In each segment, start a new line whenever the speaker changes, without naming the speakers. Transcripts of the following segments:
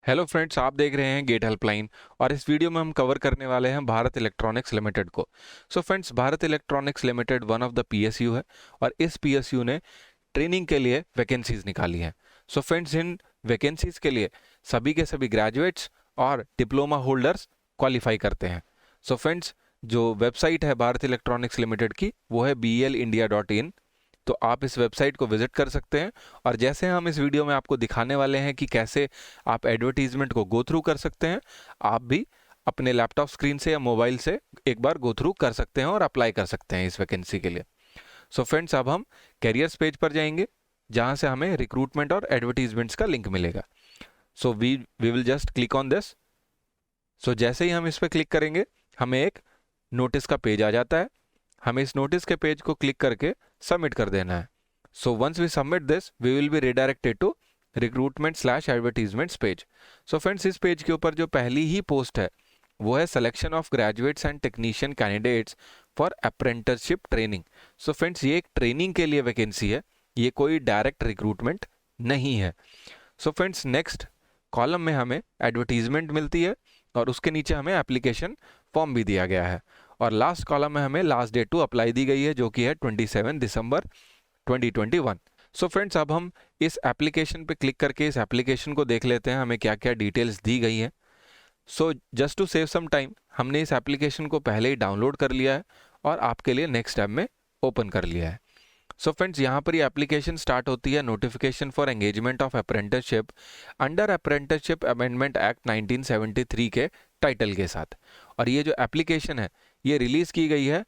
Hello friends, आप देख रहे हैं गेट हेल्पलाइन और इस वीडियो में हम कवर करने वाले हैं भारत इलेक्ट्रॉनिक्स लिमिटेड को। Friends, Bharat electronics limited one of the PSU है और इस पीएसयू ने ट्रेनिंग के लिए वैकेंसीज निकाली हैं। फ्रेंड्स, इन वैकेंसीज के लिए सभी के सभी ग्रेजुएट्स और डिप्लोमा होल्डर्स क्वालिफाई करते हैं। फ्रेंड्स, जो वेबसाइट है भारत इलेक्ट्रॉनिक्स लिमिटेड की वो है belindia.in। तो आप इस वेबसाइट को विजिट कर सकते हैं और जैसे हम इस वीडियो में आपको दिखाने वाले हैं कि कैसे आप एडवर्टीजमेंट को गो थ्रू कर सकते हैं, आप भी अपने लैपटॉप स्क्रीन से या मोबाइल से एक बार गो थ्रू कर सकते हैं और अप्लाई कर सकते हैं इस वैकेंसी के लिए। फ्रेंड्स, अब हम कैरियर्स पेज पर जाएंगे जहां से हमें रिक्रूटमेंट और एडवर्टीजमेंट्स का लिंक मिलेगा। We will just click on this. जैसे ही हम इस पर क्लिक करेंगे हमें एक नोटिस का पेज आ जाता है। हमें इस नोटिस के पेज को क्लिक करके सबमिट कर देना है। Once we submit this we will be redirected to recruitment slash advertisements page. Friends, इस पेज के ऊपर जो पहली ही पोस्ट है वो है selection of graduates and technician candidates for apprenticeship training. Friends, ये एक ट्रेनिंग के लिए वैकेंसी है, ये कोई डायरेक्ट रिक्रूटमेंट नहीं है। फ्रेंड्स, नेक्स्ट कॉलम में हमें एडवर्टीजमेंट मिलती है और उसके नीचे हमें एप्लीकेशन फॉर्म भी दिया गया है और लास्ट कॉलम में हमें लास्ट डेट टू अप्लाई दी गई है जो कि है 27 दिसंबर 2021। फ्रेंड्स, अब हम इस एप्लीकेशन पे क्लिक करके इस एप्लीकेशन को देख लेते हैं हमें क्या क्या डिटेल्स दी गई हैं। Just to save some time हमने इस एप्लीकेशन को पहले ही डाउनलोड कर लिया है और आपके लिए नेक्स्ट टैब में ओपन कर लिया है। फ्रेंड्स, यहाँ पर ये एप्लीकेशन स्टार्ट होती है notification for engagement of apprenticeship under apprenticeship amendment act 1973 के टाइटल के साथ। और ये जो एप्लीकेशन है ये रिलीज की गई है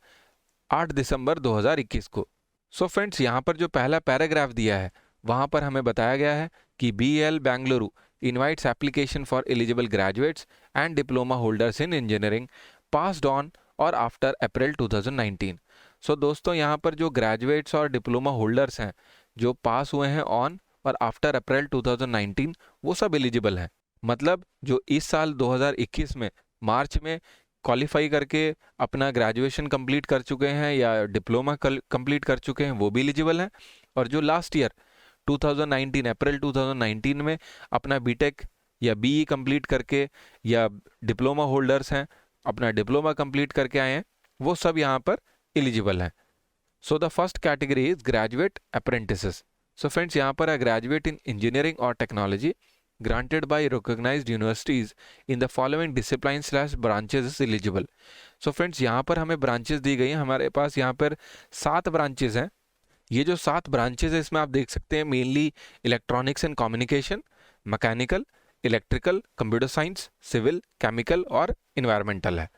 8 दिसंबर 2021 को। फ्रेंड्स, यहाँ पर जो पहला पैराग्राफ दिया है वहाँ पर हमें बताया गया है कि BEL Bengaluru invites application for eligible graduates and diploma holders in engineering passed on और आफ्टर अप्रैल 2019। दोस्तों, यहाँ पर जो ग्रेजुएट्स और डिप्लोमा होल्डर्स हैं जो पास हुए हैं ऑन और आफ्टर अप्रैल 2019 वो सब एलिजिबल हैं। मतलब जो इस साल 2021 में मार्च में क्वालिफाई करके अपना ग्रेजुएशन कंप्लीट कर चुके हैं या डिप्लोमा कंप्लीट कर चुके हैं वो भी एलिजिबल हैं, और जो लास्ट ईयर 2019 अप्रैल 2019 में अपना बीटेक या बीई कंप्लीट करके या डिप्लोमा होल्डर्स हैं अपना डिप्लोमा कंप्लीट करके आए हैं वो सब यहाँ पर एलिजिबल हैं। The first category is graduate apprentices. Friends, यहाँ पर है ग्रेजुएट इन इंजीनियरिंग और technology granted by recognized universities in the following disciplines slash branches is eligible। Friends, यहाँ पर हमें ब्रांचेस दी गई हैं। हमारे पास यहाँ पर 7 ब्रांचेस हैं। ये जो 7 ब्रांचेस है इसमें आप देख सकते हैं mainly electronics and communication, mechanical, electrical, computer science, civil, chemical और इन्वायरमेंटल है।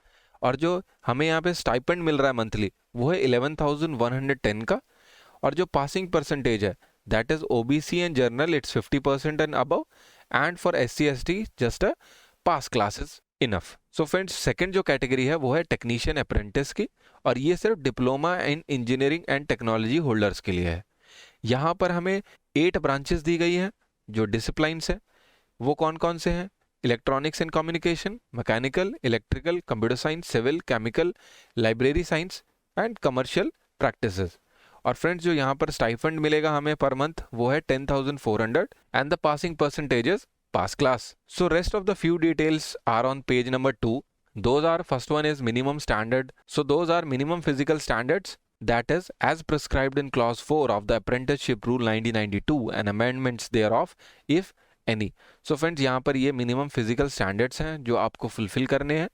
और जो हमें यहाँ पे स्टाइपेंड मिल रहा है मंथली वो है 11,110 का। और जो पासिंग परसेंटेज है that is OBC and general it's 50% and above, and for SC/ST just a pass classes enough. Friends, second जो कैटेगरी है वो है टेक्नीशियन अप्रेंटिस की और ये सिर्फ diploma in engineering and technology holders के लिए है। यहाँ पर हमें 8 ब्रांचेस दी गई हैं। जो डिसिप्लिन्स हैं वो कौन कौन से हैं? Electronics and communication, mechanical, electrical, computer science, civil, chemical, library science and commercial practices. और फ्रेंड्स, जो यहाँ पर स्टाइफंड मिलेगा हमें पर मंथ वो है 10,400 and the passing percentages pass class. Rest of the few details are on page number 2। Those are, first one is minimum standard. Those are minimum physical standards that is as prescribed in clause 4 of the apprenticeship rule 1992 and amendments thereof if any। Friends, यहाँ पर ये minimum physical standards हैं जो आपको fulfil करने हैं।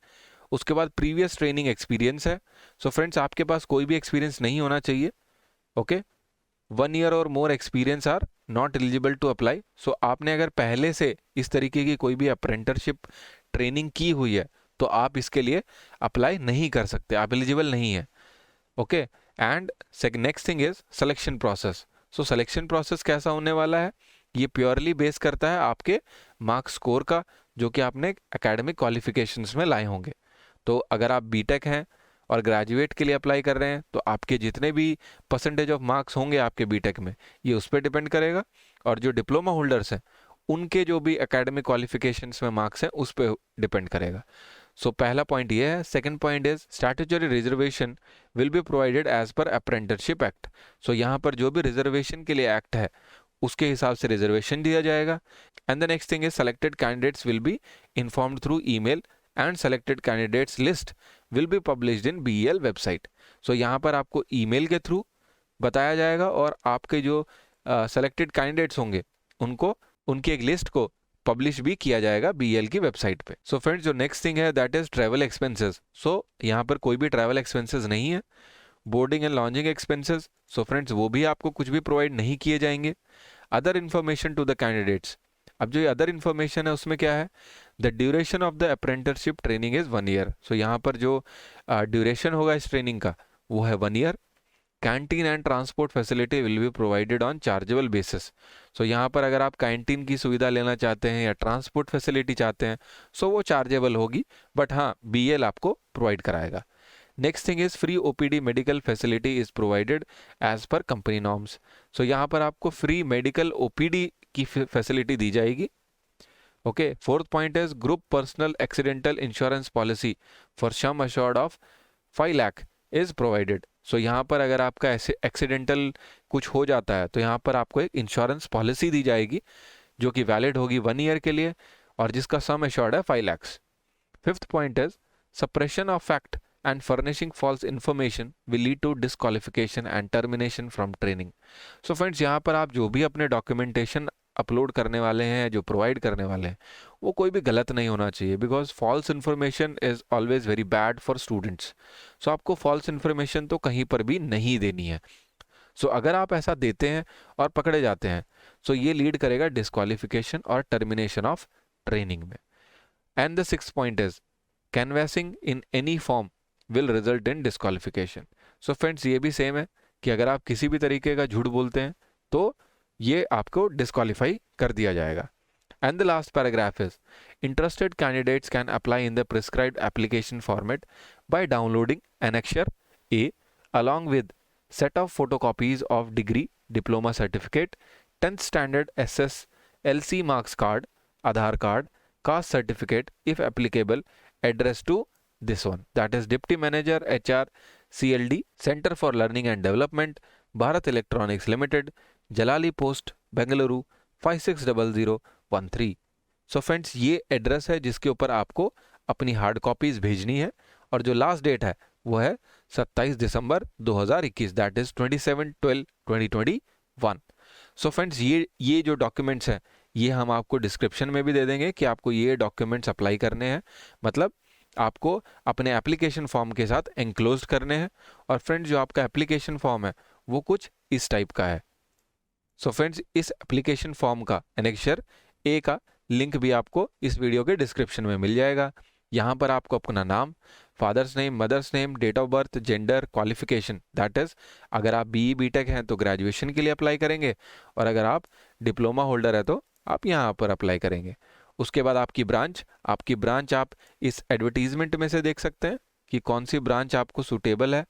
उसके बाद प्रीवियस ट्रेनिंग एक्सपीरियंस है। फ्रेंड्स, आपके पास कोई भी एक्सपीरियंस नहीं होना चाहिए। ओके, 1 ईयर और more experience are not eligible to apply. आपने अगर पहले से इस तरीके की कोई भी अप्रेंटिसशिप ट्रेनिंग की हुई है तो आप इसके लिए अप्लाई नहीं कर सकते, आप एलिजिबल नहीं है। Okay, and next thing is selection process. Selection process कैसा होने वाला है? ये प्योरली बेस करता है आपके मार्क्स स्कोर का जो कि आपने एकेडमिक क्वालिफिकेशंस में लाए होंगे। तो अगर आप बीटेक हैं और ग्रेजुएट के लिए अप्लाई कर रहे हैं तो आपके जितने भी परसेंटेज ऑफ मार्क्स होंगे आपके बीटेक में ये उस पर डिपेंड करेगा, और जो डिप्लोमा होल्डर्स हैं उनके जो भी एकेडमिक क्वालिफिकेशंस में मार्क्स हैं उस पर डिपेंड करेगा। पहला पॉइंट ये है। Second point is statutory reservation will be provided as per apprenticeship act. यहाँ पर जो भी रिजर्वेशन के लिए एक्ट है उसके हिसाब से रिजर्वेशन दिया जाएगा। And the next thing is selected candidates will be informed through email and selected candidates list will be published in BEL website. So यहाँ पर आपको ईमेल के थ्रू बताया जाएगा और आपके जो सेलेक्टेड कैंडिडेट्स होंगे उनको उनकी एक लिस्ट को पब्लिश भी किया जाएगा BEL की वेबसाइट पे। सो फ्रेंड्स, जो नेक्स्ट थिंग है that is travel expenses. So यहाँ पर कोई भी ट्रैवल एक्सपेंसेस नहीं है। Boarding and lodging expenses, so friends वो भी आपको कुछ भी प्रोवाइड नहीं किए जाएंगे। Other information to the candidates, अब जो ये अदर इन्फॉर्मेशन है उसमें क्या है, the duration of the apprenticeship training is 1 year. So यहाँ पर जो ड्यूरेशन होगा इस ट्रेनिंग का वो है 1 year. Canteen and transport facility will be provided on chargeable basis. So यहाँ पर अगर आप कैंटीन की सुविधा लेना चाहते हैं या ट्रांसपोर्ट फैसिलिटी चाहते हैं सो वो चार्जेबल होगी, बट हाँ BEL आपको प्रोवाइड कराएगा। Next thing is free OPD medical facility is provided as per company norms. So यहाँ पर आपको फ्री मेडिकल OPD की फैसिलिटी दी जाएगी। Okay, fourth point is group personal accidental insurance policy for sum assured of 5 lakh is provided. So यहाँ पर अगर आपका ऐसे एक्सीडेंटल कुछ हो जाता है तो यहाँ पर आपको एक इंश्योरेंस पॉलिसी दी जाएगी जो कि वैलिड होगी 1 ईयर के लिए और जिसका सम एश्योर्ड है 5 lakh. Fifth point is suppression of fact and furnishing false information will lead to disqualification and termination from training. So friends, यहाँ पर आप जो भी अपने डॉक्यूमेंटेशन अपलोड करने वाले हैं, जो प्रोवाइड करने वाले हैं, वो कोई भी गलत नहीं होना चाहिए, because false information is always very bad for students. So आपको फॉल्स इन्फॉर्मेशन तो कहीं पर भी नहीं देनी है। सो अगर आप ऐसा देते हैं और पकड़े जाते हैं सो ये लीड करेगा डिस्क्वालिफिकेशन और टर्मिनेशन ऑफ ट्रेनिंग में। And the sixth point is canvassing in any form will result in disqualification. So friends, ये भी सेम है कि अगर आप किसी भी तरीके का झूठ बोलते हैं तो ये आपको डिस्क्वालीफाई कर दिया जाएगा। And the last paragraph is interested candidates can apply in the prescribed application format by downloading Annexure A along with set of photocopies of degree, diploma certificate, 10th standard SSLC marks card, Aadhaar card, caste certificate if applicable, addressed to this one, that is Deputy Manager HR CLD Center for Learning and Development, Bharat Electronics Limited, Jalali Post, Bengaluru 560013। So friends, ये address है जिसके ऊपर आपको अपनी hard copies भेजनी है और जो लास्ट डेट है वो है 27 दिसंबर 2021, दैट इज 27/12/2021। सो फ्रेंड्स, ये जो डॉक्यूमेंट्स हैं ये हम आपको डिस्क्रिप्शन में भी दे देंगे कि आपको ये डॉक्यूमेंट्स अप्लाई करने हैं, मतलब आपको अपने एप्लीकेशन फॉर्म के साथ एनक्लोज करने हैं। और फ्रेंड्स, जो आपका एप्लीकेशन फॉर्म है वो कुछ इस टाइप का है। सो फ्रेंड्स, इस एप्लीकेशन फॉर्म का एनेक्चर ए का लिंक भी आपको इस वीडियो के डिस्क्रिप्शन में मिल जाएगा। यहाँ पर आपको अपना नाम, father's name, mother's name, date of birth, gender, qualification, that is अगर आप BE BTech हैं तो ग्रेजुएशन के लिए अप्लाई करेंगे और अगर आप डिप्लोमा होल्डर है तो आप यहाँ पर अप्लाई करेंगे। उसके बाद आपकी ब्रांच आप इस एडवर्टीजमेंट में से देख सकते हैं कि कौन सी ब्रांच आपको सूटेबल है,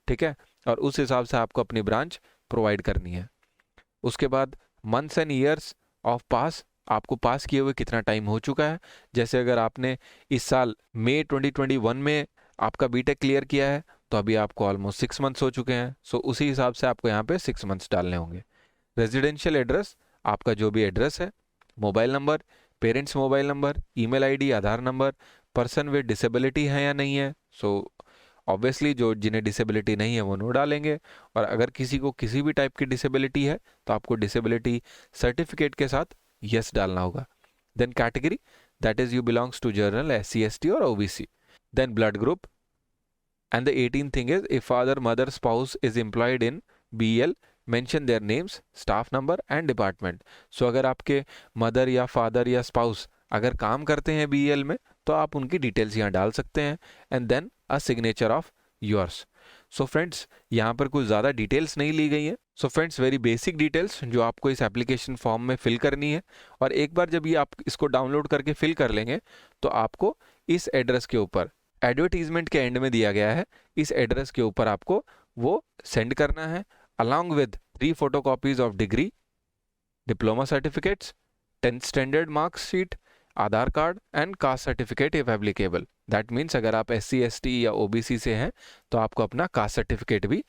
ठीक है, और उस हिसाब से आपको अपनी ब्रांच प्रोवाइड करनी है। उसके बाद मंथ्स एंड ईयर्स ऑफ पास, आपको पास किए हुए कितना टाइम हो चुका है। जैसे अगर आपने इस साल मई 2021 में आपका BTech क्लियर किया है तो अभी आपको ऑलमोस्ट 6 मंथ्स हो चुके हैं। सो उसी हिसाब से आपको यहाँ पे 6 मंथ्स डालने होंगे। रेजिडेंशियल एड्रेस, आपका जो भी एड्रेस है, mobile number, parents mobile number, email ID, Aadhaar number, person with disability है या नहीं है। सो ऑब्वियसली जो जिन्हें डिसेबिलिटी नहीं है वो नो डालेंगे, और अगर किसी को किसी भी टाइप की डिसेबिलिटी है तो आपको डिसेबिलिटी सर्टिफिकेट के साथ यस डालना होगा। Then category, that is you belongs to general, SC ST और OBC। Then blood group, and the 18th thing is if father mother spouse is employed in BEL, mention their names, staff number and department. So अगर आपके mother या father या spouse अगर काम करते हैं BEL में तो आप उनकी डिटेल्स यहाँ डाल सकते हैं। And then a signature of yours. So friends, यहाँ पर कुछ ज़्यादा डिटेल्स नहीं ली गई है। So friends, very basic details जो आपको इस एप्लीकेशन फॉर्म में फिल करनी है, और एक बार जब ये आप इसको डाउनलोड करके फिल कर लेंगे तो आपको इस एड्रेस के ऊपर, एडवर्टीजमेंट के एंड में दिया गया है, इस एड्रेस के ऊपर आपको वो सेंड करना है along with 3 photocopies of degree, diploma certificates, 10th standard marks sheet, Aadhaar card and caste certificate if applicable. That means अगर आप SC ST या OBC से हैं तो आपको अपना कास्ट सर्टिफिकेट भी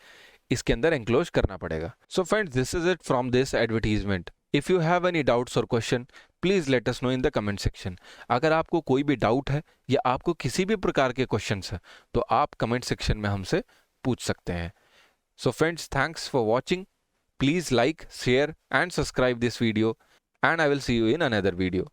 इसके अंदर एनक्लोज करना पड़ेगा। So friends, this is it from this advertisement. If you have any doubts और question please let us know in the comment section. अगर आपको कोई भी डाउट है या आपको किसी भी प्रकार के क्वेश्चंस हैं तो आप कमेंट सेक्शन में हमसे पूछ सकते हैं। So friends, thanks for watching. Please like, share and subscribe this video, and I will see you in another video.